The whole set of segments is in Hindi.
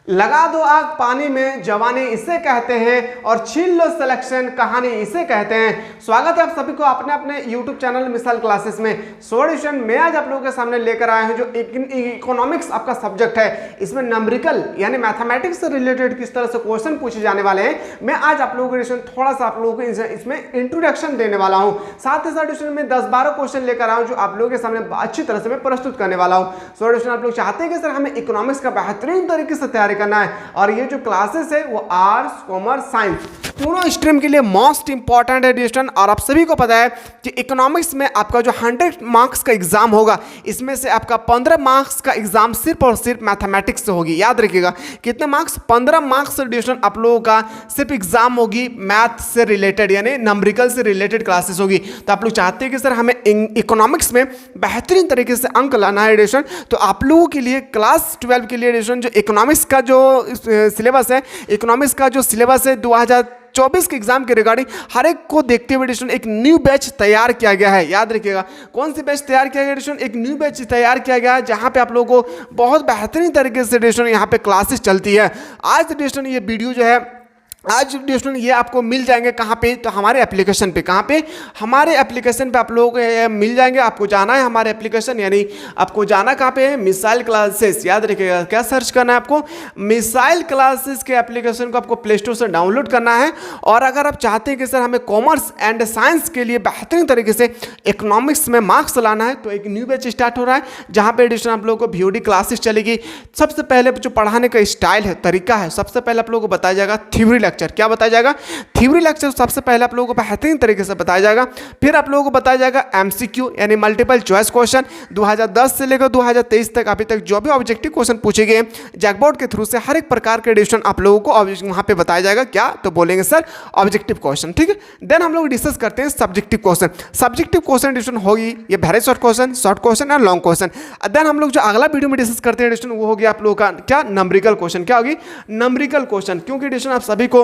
लगा दो आग पानी में जवानी इसे कहते हैं और छीन लो सिलेक्शन कहानी इसे कहते हैं। स्वागत है आप सभी को अपने अपने YouTube चैनल मिसाल क्लासेस में। सॉल्यूशन मैं आज आप लोगों के सामने लेकर आया हूं जो इकोनॉमिक्स आपका सब्जेक्ट है। इसमें नंबरिकल यानी मैथमेटिक्स से रिलेटेड किस तरह से क्वेश्चन पूछे जाने वाले हैं, मैं आज आप लोगों को थोड़ा सा आप लोगों को इसमें इंट्रोडक्शन देने वाला हूं। साथ ही साथ में 10-12 क्वेश्चन लेकर आया हूं जो आप लोगों के सामने अच्छी तरह से मैं प्रस्तुत करने वाला हूं। सॉल्यूशन आप लोग चाहते हैं कि सर हमें इकोनॉमिक्स का बेहतरीन तरीके से तैयारी करना है और ये जो क्लासेस है वो आर्ट्स कॉमर्स साइंस दोनों स्ट्रीम के लिए मोस्ट इंपॉर्टेंट एडिशन। और आप सभी को पता है कि इकोनॉमिक्स में आपका जो 100 मार्क्स का एग्जाम होगा इसमें से आपका 15 मार्क्स का एग्जाम सिर्फ और सिर्फ मैथमेटिक्स से होगी। याद रखिएगा कितने मार्क्स, 15 मार्क्स एडिशन आप लोगों का सिर्फ एग्जाम होगी मैथ से रिलेटेड यानी नंबरिकल से रिलेटेड क्लासेस होगी। तो आप लोग चाहते हैं कि सर हमें इकोनॉमिक्स में बेहतरीन तरीके से अंक लाना है एडिशन, तो आप लोगों के लिए क्लास 12 के लिए एडिशन जो इकोनॉमिक्स का जो सिलेबस है, इकोनॉमिक्स का जो सिलेबस है 2024 के एग्जाम के रिगार्डिंग हर एक को देखते हुए एडिशन एक न्यू बैच तैयार किया गया है। याद रखिएगा कौन सी बैच तैयार किया गया एडिशन, एक न्यू बैच तैयार किया गया है जहां पे आप लोगों को बहुत बेहतरीन तरीके से एडिशन यहां पे क्लासेस चलती है। आज एडिशन ये वीडियो जो है आज एडिशन ये आपको मिल जाएंगे कहाँ पे, तो हमारे एप्लीकेशन पे। कहाँ पे, हमारे एप्लीकेशन पे आप लोगों को मिल जाएंगे। आपको जाना है हमारे एप्लीकेशन यानी आपको जाना कहाँ पे है, मिसाइल क्लासेस। याद रखिएगा क्या सर्च करना है आपको, मिसाइल क्लासेस के एप्लीकेशन को आपको प्ले स्टोर से डाउनलोड करना है। और अगर आप चाहते हैं कि सर हमें कॉमर्स एंड साइंस के लिए बेहतरीन तरीके से इकोनॉमिक्स में मार्क्स लाना है तो एक न्यू बैच स्टार्ट हो रहा है जहाँ पे एडिशन आप लोगों को VOD क्लासेस चलेगी। सबसे पहले जो पढ़ाने का स्टाइल है, तरीका है, सबसे पहले आप लोगों को बताया जाएगा थ्योरी लेक्चर। क्या बताया जाएगा, थ्योरी लेक्चर सबसे पहले आप लोगों को बेहतरीन तरीके से बताया जाएगा। फिर आप लोगों को बताया जाएगा MCQ यानी मल्टीपल चॉइस क्वेश्चन 2010 से लेकर 2023 तक अभी तक जो भी ऑब्जेक्टिव क्वेश्चन पूछे गए जैकबोर्ड के थ्रू से हर एक प्रकार के एडिशन आप लोगों को वहां पे बताया जाएगा। क्या, तो बोलेंगे सर ऑब्जेक्टिव क्वेश्चन, ठीक है। देन हम लोग डिस्कस करते हैं subjective question. Subjective question edition होगी ये वेरी शॉर्ट क्वेश्चन और लॉन्ग क्वेश्चन। देन हम लोग जो अगला वीडियो में डिस्कस करते हैं एडिशन वो होगी आप लोगों का क्या, नंबरिकल क्वेश्चन। क्या होगी, नंबरिकल क्वेश्चन, क्योंकि एडिशन आप सभी को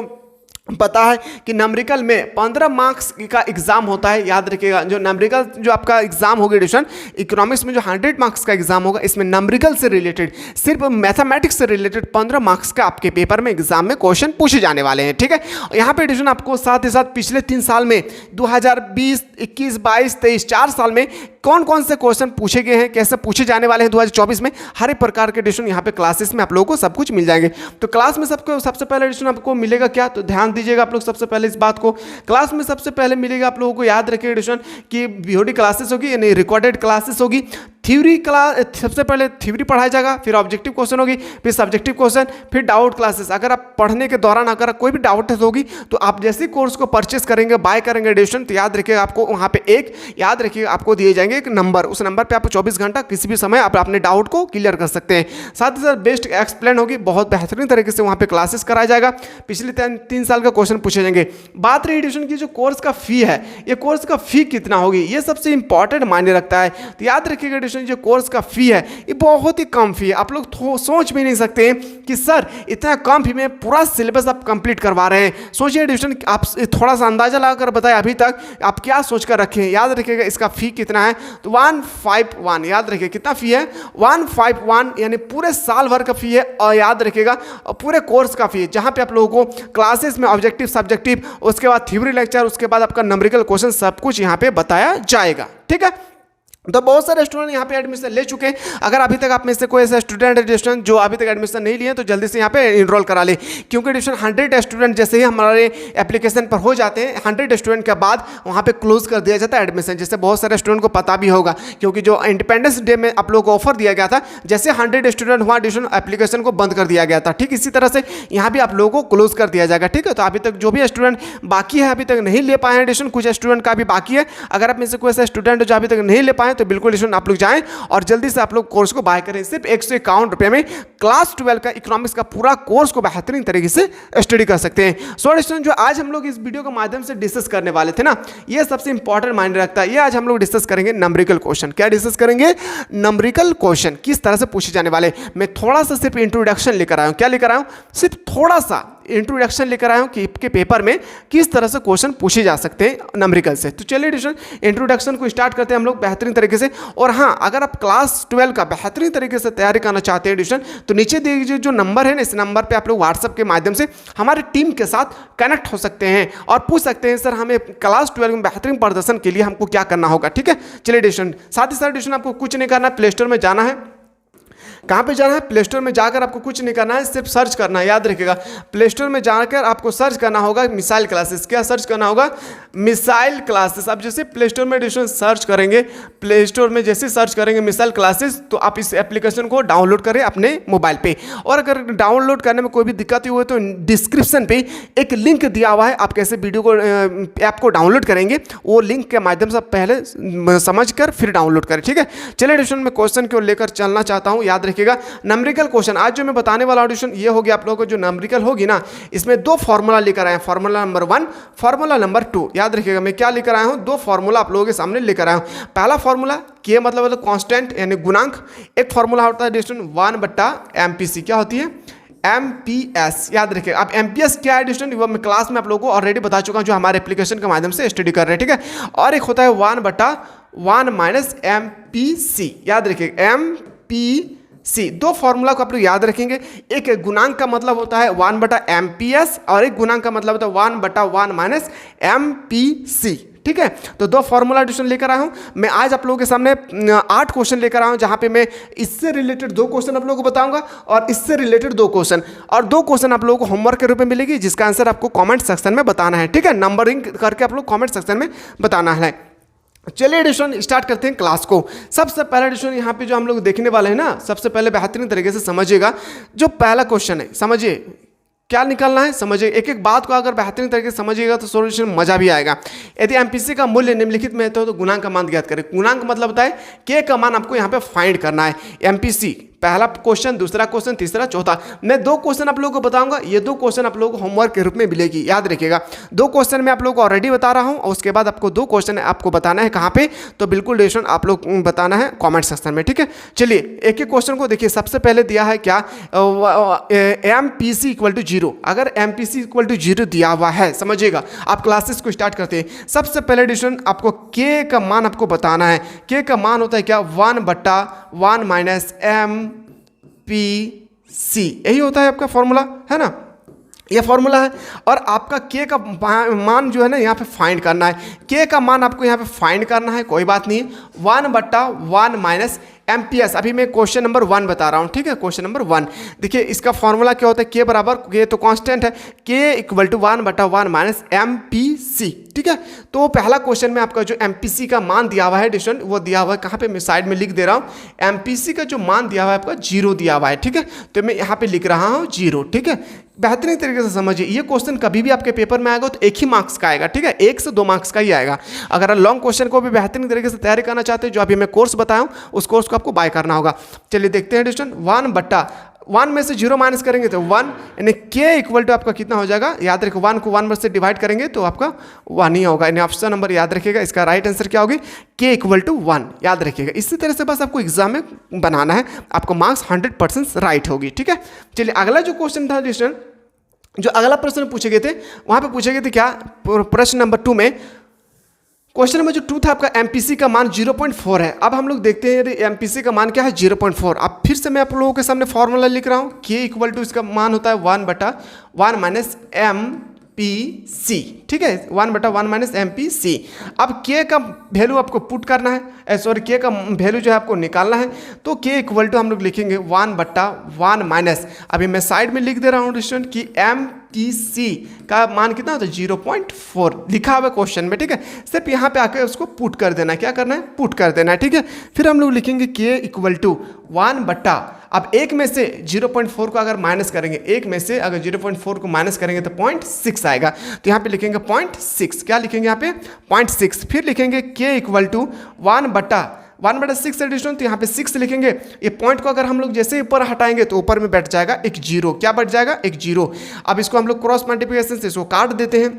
पता है कि नंबरिकल में 15 मार्क्स का एग्जाम होता है। याद रखिएगा जो नंबरिकल जो आपका एग्जाम होगा एडिशन इकोनॉमिक्स में जो 100 मार्क्स का एग्जाम होगा इसमें नंबरिकल से रिलेटेड सिर्फ मैथमेटिक्स से रिलेटेड 15 मार्क्स का आपके पेपर में एग्जाम में क्वेश्चन पूछे जाने वाले हैं, ठीक है। यहाँ पे एडिशन आपको साथ ही साथ पिछले 3 साल में 2020, 21, 22, 23 4 साल में कौन कौन से क्वेश्चन पूछे गए हैं, कैसे पूछे जाने वाले हैं 2024 में, हर एक प्रकार के एडिशन यहाँ पे क्लासेस में आप लोगों को सब कुछ मिल जाएंगे। तो क्लास में सबसे पहले एडिशन आपको मिलेगा क्या, तो ध्यान दीजिएगा आप लोग सबसे पहले इस बात को। क्लास में सबसे पहले मिलेगा आप लोगों को, याद रखिए एडिशन की VOD क्लासेस होगी यानी रिकॉर्डेड क्लासेस होगी। थ्योरी क्लास सबसे पहले थ्योरी पढ़ाया जाएगा, फिर ऑब्जेक्टिव क्वेश्चन होगी, फिर सब्जेक्टिव क्वेश्चन, फिर डाउट क्लासेस। अगर आप पढ़ने के दौरान अगर कोई भी डाउट होगी तो आप जैसे कोर्स को परचेस करेंगे, बाय करेंगे एडिशन, तो याद रखिएगा आपको वहाँ पे याद रखिएगा आपको दिए जाएंगे एक नंबर, उस नंबर पे आप 24 घंटा किसी भी समय आप अपने डाउट को क्लियर कर सकते हैं। साथ ही साथ बेस्ट एक्सप्लेन होगी, बहुत बेहतरीन तरीके से वहाँ पे क्लासेस कराया जाएगा। पिछले 3 साल का क्वेश्चन पूछे जाएंगे। बात रही एडिशन की जो कोर्स का फी है, ये कोर्स का फी कितना होगी ये सबसे इंपॉर्टेंट मायने रखता है। तो याद रखिएगा एडिशन जो कोर्स का फी है ये बहुत ही कम फी है। आप लोग सोच भी नहीं सकते कि सर इतना कम फी में पूरा सिलेबस आप कंप्लीट करवा रहे हैं। सोचिए एडिशन आप थोड़ा सा अंदाजा लगाकर बताएं अभी तक आप क्या सोच कर रखे हैं। याद रखिएगा इसका फी कितना है, तो 151। याद रखिए कितना फी है, 151 यानी पूरे साल भर का फी है। और याद रखिएगा पूरे कोर्स का फी है जहां पे आप लोगों को क्लासेस में ऑब्जेक्टिव सब्जेक्टिव उसके बाद थ्योरी लेक्चर उसके बाद आपका नंबरिकल क्वेश्चन सब कुछ यहाँ पे बताया जाएगा, ठीक है। तो बहुत सारे स्टूडेंट यहाँ पे एडमिशन ले चुके हैं। अगर अभी तक आप में से कोई ऐसा स्टूडेंट एडिशन जो अभी तक एडमिशन नहीं लिए तो जल्दी से यहाँ पे इनरोल करा ले, क्योंकि एडिशन 100 स्टूडेंट जैसे ही हमारे एप्लीकेशन पर हो जाते हैं 100 स्टूडेंट के बाद वहाँ पे क्लोज कर दिया जाता है एडमिशन। जैसे बहुत सारे स्टूडेंट को पता भी होगा क्योंकि जो इंडिपेंडेंस डे में आप लोगों को ऑफर दिया गया था, जैसे 100 स्टूडेंट हुआ एडिशन एप्लीकेशन को बंद कर दिया गया था, ठीक इसी तरह से यहाँ भी आप लोगों को क्लोज कर दिया जाएगा, ठीक है। तो अभी तक जो भी स्टूडेंट बाकी है अभी तक नहीं ले पाए एडिशन, कुछ स्टूडेंट का भी बाकी है। अगर आप में से कोई ऐसा स्टूडेंट जो अभी तक नहीं ले पाए तो बिल्कुल एडिशन आप जाएं और जल्दी से आप लोग कोर्स को बाय करें। सिर्फ 151 रुपए में क्लास 12 का इकोनॉमिक्स का पूरा कोर्स को बेहतरीन तरीके से स्टडी कर सकते हैं। सो स्टूडेंट जो आज हम लोग इस वीडियो के माध्यम से डिस्कस करने वाले थे ना, ये सबसे इंपॉर्टेंट मायने रखता है। ये आज हम लोग डिस्कस करेंगे नंबरिकल क्वेश्चन। क्या डिस्कस करेंगे, नंबरिकल क्वेश्चन किस तरह से पूछे जाने वाले। मैं थोड़ा सा सिर्फ इंट्रोडक्शन लेकर आया हूं। क्या लेकर आया हूं, सिर्फ थोड़ा सा इंट्रोडक्शन लेकर आया हूँ कि के पेपर में किस तरह से क्वेश्चन पूछे जा सकते हैं न्यूमेरिकल से। तो चलिए एडिशन इंट्रोडक्शन को स्टार्ट करते हैं हम लोग बेहतरीन तरीके से। और हाँ, अगर आप क्लास 12 का बेहतरीन तरीके से तैयारी करना चाहते हैं एडिशन, तो नीचे दिए गए जो नंबर है ना, इस नंबर पर आप लोग व्हाट्सएप के माध्यम से हमारे टीम के साथ कनेक्ट हो सकते हैं और पूछ सकते हैं सर हमें क्लास 12 में बेहतरीन प्रदर्शन के लिए हमको क्या करना होगा। ठीक है, चलिए एडिशन साथ ही साथ एडिशन आपको कुछ नहीं करना है, प्ले स्टोर में जाना है। कहाँ पे जाना है? प्ले स्टोर में जाकर आपको कुछ नहीं करना है, सिर्फ सर्च करना है। याद रखिएगा, प्ले स्टोर में जाकर आपको सर्च करना होगा मिसाइल क्लासेस। क्या सर्च करना होगा? Missile classes. आप जैसे प्ले स्टोर में एडिशन सर्च करेंगे, प्ले स्टोर में जैसे सर्च करेंगे मिसाइल क्लासेस, तो आप इस एप्लीकेशन को डाउनलोड करें अपने मोबाइल पे। और अगर डाउनलोड करने में कोई भी दिक्कत हुई तो डिस्क्रिप्शन पे एक लिंक दिया हुआ है, आप कैसे वीडियो को ऐप को डाउनलोड करेंगे, वो लिंक के माध्यम से आप पहले समझ कर फिर डाउनलोड करें। ठीक है, चलिए एडिशन में क्वेश्चन को लेकर चलना चाहता हूँ। याद रखिएगा, न्यूमेरिकल क्वेश्चन आज जो मैं बताने वाला ऑडिशन ये होगी आप लोगों को जो न्यूमेरिकल होगी ना, इसमें दो फार्मूला लेकर आए, फार्मूला नंबर 1, फार्मूला नंबर 2। याद रखिएगा, मैं क्या लेकर आया हूं? दो फार्मूला आप लोगों के सामने लेकर आया हूं। पहला फार्मूला के मतलब कांस्टेंट यानी गुणांक। एक फार्मूला होता है डिस्टेंस 1/MPC। क्या होती है? MPS। याद रखिए, आप MPS क्या है डिस्टेंस, वो मैं क्लास में आप लोगों को ऑलरेडी बता चुका हूं जो हमारे एप्लीकेशन के माध्यम से स्टडी कर रहे हैं। ठीक है, और एक होता है 1/1 - MPC। याद रखिए, MPC। दो फार्मूला को आप लोग याद रखेंगे। एक गुणांक का मतलब होता है 1/MPS और एक गुणांक का मतलब होता है 1/1 - MPC। ठीक है, तो दो फार्मूला एडिशन लेकर आया हूं मैं। आज आप लोगों के सामने 8 क्वेश्चन लेकर आया हूं, जहां पे मैं इससे रिलेटेड 2 क्वेश्चन आप लोगों को बताऊंगा और इससे रिलेटेड 2 क्वेश्चन, और 2 क्वेश्चन आप लोगों को होमवर्क के रूप में मिलेगी, जिसका आंसर आपको कमेंट सेक्शन में बताना है। ठीक है, नंबरिंग करके आप लोग कमेंट सेक्शन में बताना है। चलिए एडिशन स्टार्ट करते हैं क्लास को। सबसे पहला एडिशन यहाँ पे जो हम लोग देखने वाले हैं ना, सबसे पहले बेहतरीन तरीके से समझिएगा। जो पहला क्वेश्चन है, समझिए क्या निकालना है, समझिए। एक एक बात को अगर बेहतरीन तरीके से समझिएगा तो सॉल्यूशन मजा भी आएगा। यदि MPC का मूल्य निम्नलिखित में है तो गुणांक का मान ज्ञात करें। गुणांक मतलब होता है के का मान आपको यहाँ पे फाइंड करना है। MPC पहला क्वेश्चन, दूसरा क्वेश्चन, तीसरा, चौथा। मैं 2 क्वेश्चन आप लोगों को बताऊंगा। ये 2 क्वेश्चन आप लोगों को होमवर्क के रूप में मिलेगी। याद रखिएगा, 2 क्वेश्चन मैं आप लोगों को ऑलरेडी बता रहा हूं और उसके बाद आपको 2 क्वेश्चन आपको बताना है। कहां पे? तो बिल्कुल डिस्क्रिप्शन आप लोग बताना है कमेंट सेक्शन में। ठीक है, चलिए एक एक क्वेश्चन को देखिए। सबसे पहले दिया है क्या? MPC = 0। अगर MPC = 0 दिया हुआ है, समझिएगा, आप क्लासेस को स्टार्ट करते हैं। सबसे पहले डिस्क्रिप्शन आपको के का मान आपको बताना है। के का मान होता है क्या? 1/1 - MPC। यही होता है आपका फॉर्मूला, है ना, ये फॉर्मूला है। और आपका के का मान जो है ना यहाँ पे फाइंड करना है। के का मान आपको यहाँ पे फाइंड करना है, कोई बात नहीं। 1/1 - MPS। अभी मैं क्वेश्चन नंबर 1 बता रहा हूँ। ठीक है, क्वेश्चन नंबर 1 देखिए, इसका फॉर्मूला क्या होता है? के बराबर, के तो कांस्टेंट है, के = 1/1 - MPC। ठीक है, तो पहला क्वेश्चन में आपका जो MPC का मान दिया हुआ है डिस्टेंस, वो दिया हुआ है कहाँ पे? मैं साइड में लिख दे रहा हूँ। MPC का जो मान दिया हुआ है आपका 0 दिया हुआ है। ठीक है, तो मैं यहाँ पे लिख रहा हूँ 0। ठीक है, बेहतरीन तरीके से समझिए। ये क्वेश्चन कभी भी आपके पेपर में आएगा तो 1 ही मार्क्स का आएगा। ठीक है, 1 से 2 मार्क्स का ही आएगा। अगर लॉन्ग क्वेश्चन को भी बेहतरीन तरीके से तैयारी करना चाहते हैं, जो अभी मैं कोर्स बताया हूँ, उस कोर्स को आपको बाय करना होगा। चलिए देखते हैं डिस्टेंस। 1/1 में से 0 माइनस करेंगे तो 1, यानी के = आपका कितना हो जाएगा? याद रखिए, 1 को 1 से डिवाइड करेंगे तो आपका 1 ही होगा। यानी ऑप्शन नंबर याद रखिएगा, इसका राइट आंसर क्या होगी? के = 1। याद रखिएगा, इसी तरह से बस आपको एग्जाम में बनाना है, आपको मार्क्स 100% राइट होगी। ठीक है, चलिए अगला जो क्वेश्चन था डिस्टेंस, जो अगला प्रश्न पूछे गए थे, वहां पे पूछे गए थे क्या? प्रश्न नंबर 2 में, क्वेश्चन नंबर जो 2 था आपका, MPC का मान 0.4 है। अब हम लोग देखते हैं MPC का मान क्या है? 0.4। अब फिर से मैं आप लोगों के सामने फॉर्मूला लिख रहा हूँ। के = इसका मान होता है 1/1 - MPC। ठीक है, 1/1 - MPC। अब के का वैल्यू आपको पुट करना है, सॉरी, के का वैल्यू जो है आपको निकालना है। तो के = हम लोग लिखेंगे 1/1 - अभी मैं साइड में लिख दे रहा हूँ स्टूडेंट कि MPC का मान कितना होता है? 0.4 लिखा हुआ है क्वेश्चन में। ठीक है, सिर्फ यहाँ पे आकर उसको पुट कर देना है। क्या करना है? पुट कर देना है। ठीक है, फिर हम लोग लिखेंगे के = 1/, अब 1 में से 0.4 को अगर माइनस करेंगे, 1 में से अगर 0.4 को माइनस करेंगे तो 0.6 आएगा। तो यहाँ पे लिखेंगे 0.6। क्या लिखेंगे यहाँ पे? 0.6। फिर लिखेंगे के = 1/6 एडिशन, तो यहाँ पे 6 लिखेंगे। ये पॉइंट को अगर हम लोग जैसे ऊपर हटाएंगे तो ऊपर में बैठ जाएगा एक 0। क्या बैठ जाएगा? एक 0। अब इसको हम लोग क्रॉस मल्टीप्लिकेशन से इसको काट देते हैं।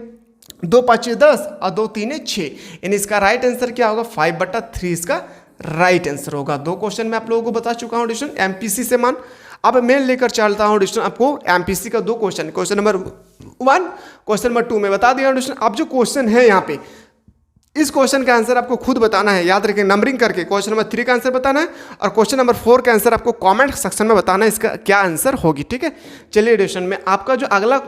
2 × 5 = 10 और 2 × 3 = 6। यानी इसका राइट आंसर क्या होगा? 5/3 इसका राइट आंसर होगा। 2 क्वेश्चन मैं आप लोगों को बता चुका हूँ एडिशन MPC से मान। अब मैं लेकर चलता हूँ डिस्टन आपको एमपीसी का 2 question, question number 1, question number 2 में बता दिया डिस्टन। अब जो क्वेश्चन है यहाँ पे, इस क्वेश्चन का आंसर आपको खुद बताना है, याद रखें नंबरिंग करके। क्वेश्चन नंबर 3 का आंसर बताना है और क्वेश्चन नंबर 4 का आंसर आपको कमेंट सेक्शन में बताना है इसका क्या आंसर होगी, ठीक है। चलिए एडिशन में आपका जो अगला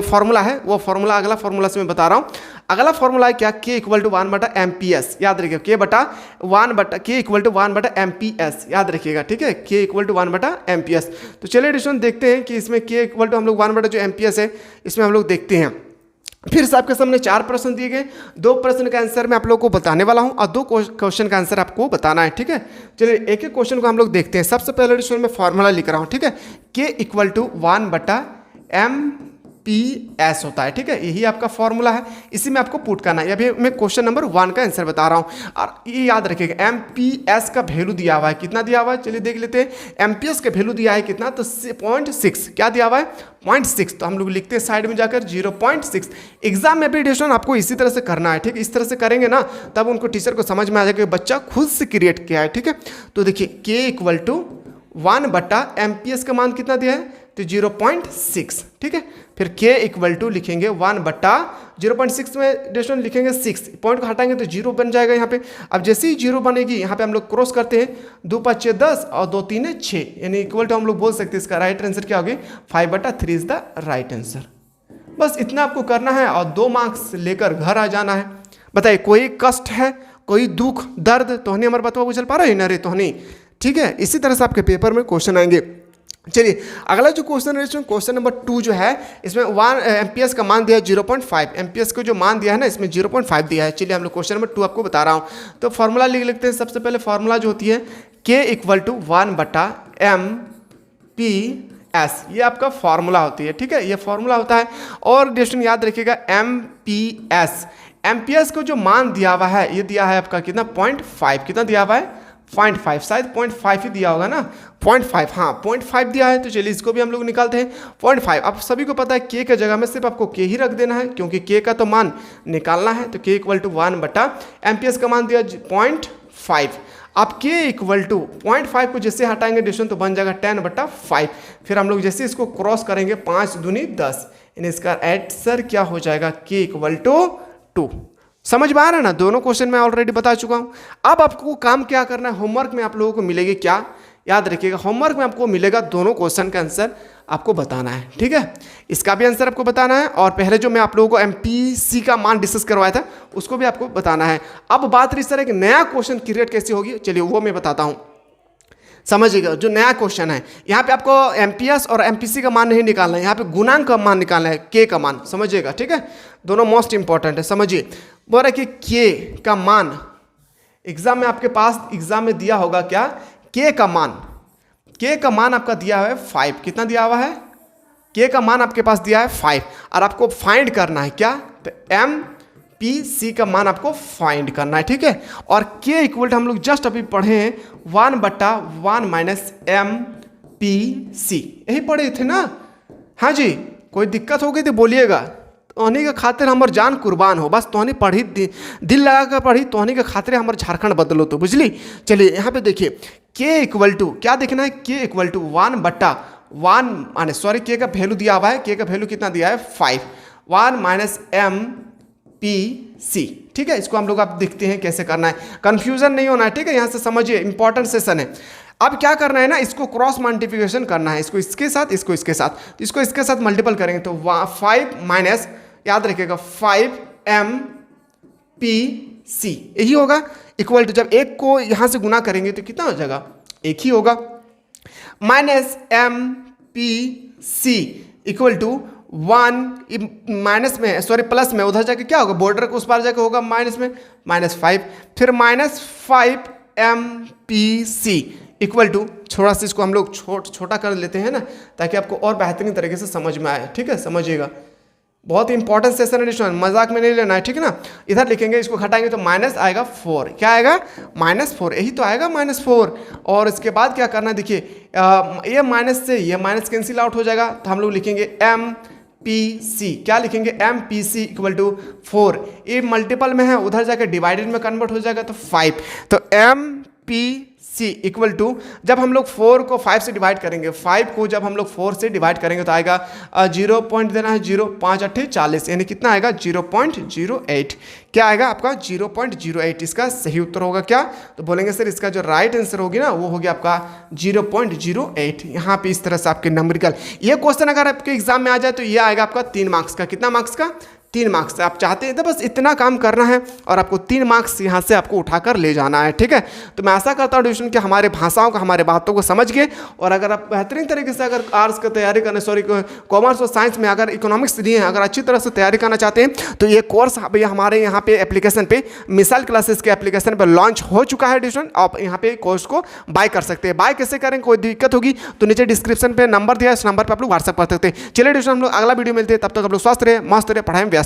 फॉर्मूला है वो फॉर्मूला, अगला फॉर्मूला से मैं बता रहा हूँ। अगला फॉर्मूला है क्या, के इक्वल टू 1/MPS, याद रखिएगा के इक्वल टू 1/MPS, याद रखिएगा, ठीक है, के इक्वल टू 1/MPS। तो चलिए एडिशन देखते हैं कि इसमें के इक्वल टू हम लोग 1/MPS है, इसमें हम लोग देखते हैं। फिर से आपके सामने 4 प्रश्न दिए गए, 2 प्रश्न का आंसर मैं आप लोगों को बताने वाला हूं और 2 क्वेश्चन का आंसर आपको बताना है, ठीक है। चलिए एक एक क्वेश्चन को हम लोग देखते हैं। सबसे पहले एडिशन में फॉर्मूला लिख रहा हूं, ठीक है, के इक्वल टू 1/MPS होता है, ठीक है, यही आपका फॉर्मूला है, इसी में आपको पुट करना है। अभी मैं क्वेश्चन नंबर 1 का आंसर बता रहा हूँ और ये याद रखिएगा MPS का वैल्यू दिया हुआ है, कितना दिया हुआ है, चलिए देख लेते हैं। MPS का वैल्यू दिया है कितना, तो 0.6, क्या दिया हुआ है 0.6, तो हम लोग लिखते हैं साइड में जाकर 0.6। एग्जाम में भी एडिशन आपको इसी तरह से करना है, ठीक है, इस तरह से करेंगे ना तब उनको टीचर को समझ में आ जाएगा कि बच्चा खुद से क्रिएट किया है, ठीक है। तो देखिए के इक्वल टू 1/MPS का मान कितना दिया है, तो 0.6, ठीक है। फिर k इक्वल टू लिखेंगे 1/0.6 में डेसिमल लिखेंगे 6, पॉइंट को हटाएंगे तो 0 बन जाएगा यहाँ पे। अब जैसे ही 0 बनेगी यहाँ पे हम लोग क्रॉस करते हैं, 2 × 5 = 10 और 2 × 3 = 6, यानी इक्वल टू हम लोग बोल सकते हैं इसका राइट आंसर क्या होगी, 5/3 इज द राइट आंसर। बस इतना आपको करना है और 2 मार्क्स लेकर घर आ जाना है। बताइए कोई कष्ट है, कोई दुख दर्द तो नहीं हमारे बतवा बुझल पा रहे ना रे तो नहीं, ठीक है। इसी तरह से आपके पेपर में क्वेश्चन आएंगे। चलिए अगला जो क्वेश्चन है, क्वेश्चन नंबर 2 जो है, इसमें 1 MPS का मान दिया है 0.5, MPS को जो मान दिया है ना इसमें 0.5 दिया है। चलिए हम लोग क्वेश्चन नंबर 2 आपको बता रहा हूँ, तो फॉर्मूला लिख लेते हैं। सबसे पहले फॉर्मूला जो होती है k इक्वल टू 1/MPS, ये आपका फॉर्मूला होती है, ठीक है, ये फॉर्मूला होता है। और डेस्टिन याद रखिएगा MPS को जो मान दिया हुआ है ये दिया है आपका कितना 0.5, कितना दिया हुआ है 0.5, शायद 0.5 ही दिया होगा ना, 0.5, हाँ 0.5 दिया है। तो चलिए इसको भी हम लोग निकालते हैं 0.5। अब सभी को पता है k के जगह में सिर्फ आपको k ही रख देना है क्योंकि k का तो मान निकालना है। तो k इक्वल टू 1/MPS का मान दिया 0.5। अब k इक्वल टू 0.5 को जैसे हटाएंगे डिस्टेंस तो बन जाएगा 10/5। फिर हम लोग जैसे इसको क्रॉस करेंगे 5 दूनी 10, यानी इसका आंसर क्या हो जाएगा k इक्वल टू 2। समझ में आ रहा है ना, दोनों क्वेश्चन मैं ऑलरेडी बता चुका हूं। अब आपको काम क्या करना है, होमवर्क में आप लोगों को मिलेगी क्या, याद रखिएगा होमवर्क में आपको मिलेगा दोनों क्वेश्चन का आंसर आपको बताना है, ठीक है, इसका भी आंसर आपको बताना है और पहले जो मैं आप लोगों को MPC का मान डिस्कस करवाया था उसको भी आपको बताना है। अब बात इस तरह कि नया क्वेश्चन क्रिएट कैसे होगी, चलिए वो मैं बताता हूँ, समझिएगा। जो नया क्वेश्चन है यहाँ पे आपको MPS और MPC का मान नहीं निकालना है, यहाँ पे गुणांक का मान निकालना है, k का मान, समझिएगा, ठीक है, दोनों मोस्ट इंपॉर्टेंट है। समझिए बोल रहा है कि k का मान एग्जाम में आपके पास एग्जाम में दिया होगा क्या, k का मान आपका दिया है 5, कितना दिया हुआ है, k का मान आपके पास दिया है 5 और आपको फाइंड करना है क्या, तो MPC का मान आपको फाइंड करना है, ठीक है। और k इक्वल टू हम लोग जस्ट अभी पढ़े हैं 1/1 - MPC, यही पढ़े थे ना, हाँ जी, कोई दिक्कत हो गई तो बोलिएगा, तोहनी के खातिर हमर जान कुर्बान हो, बस तोहनी पढ़ी दिल लगा कर पढ़ी, तोहनी के खातिर हमर झारखंड बदलो तो बुझली। चलिए यहाँ पे देखिए k इक्वल टू क्या देखना है, k इक्वल टू 1/1 माने सॉरी k का वैल्यू दिया हुआ है, k का वैल्यू कितना दिया है 5, 1 - MPC, ठीक है। इसको हम लोग आप देखते हैं कैसे करना है, कंफ्यूजन नहीं होना है, ठीक है, यहाँ से समझिए इंपॉर्टेंट सेशन है। अब क्या करना है ना, इसको क्रॉस मल्टीप्लिकेशन करना है, इसको इसके साथ, इसको इसके साथ, तो इसको इसके साथ मल्टीपल करेंगे तो 5 माइनस, याद रखिएगा 5MPC यही होगा, इक्वल टू जब एक को यहाँ से गुना करेंगे तो कितना हो जाएगा, एक ही होगा, minus MPC equal to 1 minus में सॉरी प्लस में, उधर जाके क्या होगा, बॉर्डर को उस पार जाके होगा माइनस में -5, फिर -5MPC इक्वल टू, थोड़ा सा इसको हम लोग छोटा कर लेते हैं ना ताकि आपको और बेहतरीन तरीके से समझ में आए, ठीक है, समझिएगा, बहुत इंपॉर्टेंट सेशन है, मजाक में नहीं लेना है, ठीक है ना। इधर लिखेंगे, इसको घटाएंगे तो माइनस आएगा 4, क्या आएगा -4, यही तो आएगा -4। और इसके बाद क्या करना है, देखिए ये माइनस से ये माइनस कैंसिल आउट हो जाएगा, तो हम लोग लिखेंगे MPC, क्या लिखेंगे MPC इक्वल टू 4, ये मल्टीपल में है, उधर जाकर डिवाइडेड में कन्वर्ट हो जाएगा तो 5, तो MPC सी इक्वल टू, जब हम लोग 4 को 5 से डिवाइड करेंगे, 5 को जब हम लोग 4 से डिवाइड करेंगे तो आएगा 0 पॉइंट देना है, 0 5 8 40, यानी कितना आएगा 0.08। क्या आएगा आपका 0.08। इसका सही उत्तर होगा क्या, तो बोलेंगे सर इसका जो राइट आंसर होगी ना वो होगी आपका 0.08। यहाँ पे इस तरह से आपके नंबरिकल ये क्वेश्चन अगर आपके एग्जाम में आ जाए तो ये आएगा आपका 3 मार्क्स का। कितना मार्क्स का, 3 मार्क्स। आप चाहते हैं तो बस इतना काम करना है और आपको 3 मार्क्स यहाँ से आपको उठाकर ले जाना है, ठीक है। तो मैं आशा करता हूँ ट्यूशन के हमारे भाषाओं का, हमारे बातों को समझ गए। और अगर आप बेहतरीन तरीके से अगर आर्ट्स की तैयारी करने, सॉरी कॉमर्स और साइंस में अगर इकोनॉमिक्स लिए हैं, अगर अच्छी तरह से तैयारी करना चाहते हैं तो ये कोर्स भैया हमारे यहाँ पे एप्लीकेशन पे, मिसाइल क्लासेस के एप्लीकेशन पर लॉन्च हो चुका है ट्यूशन। आप यहाँ पे कोर्स को बाय कर सकते हैं। बाय कैसे करें, कोई दिक्कत होगी तो नीचे डिस्क्रिप्शन पे नंबर दिया है, इस नंबर पर आप लोग व्हाट्सअप कर सकते हैं। चलिए ट्यूशन हम लोग अगला वीडियो मिलते हैं, तब तक आप लोग स्वस्थ रहे, मस्त रहे, पढ़ाई में व्यस्त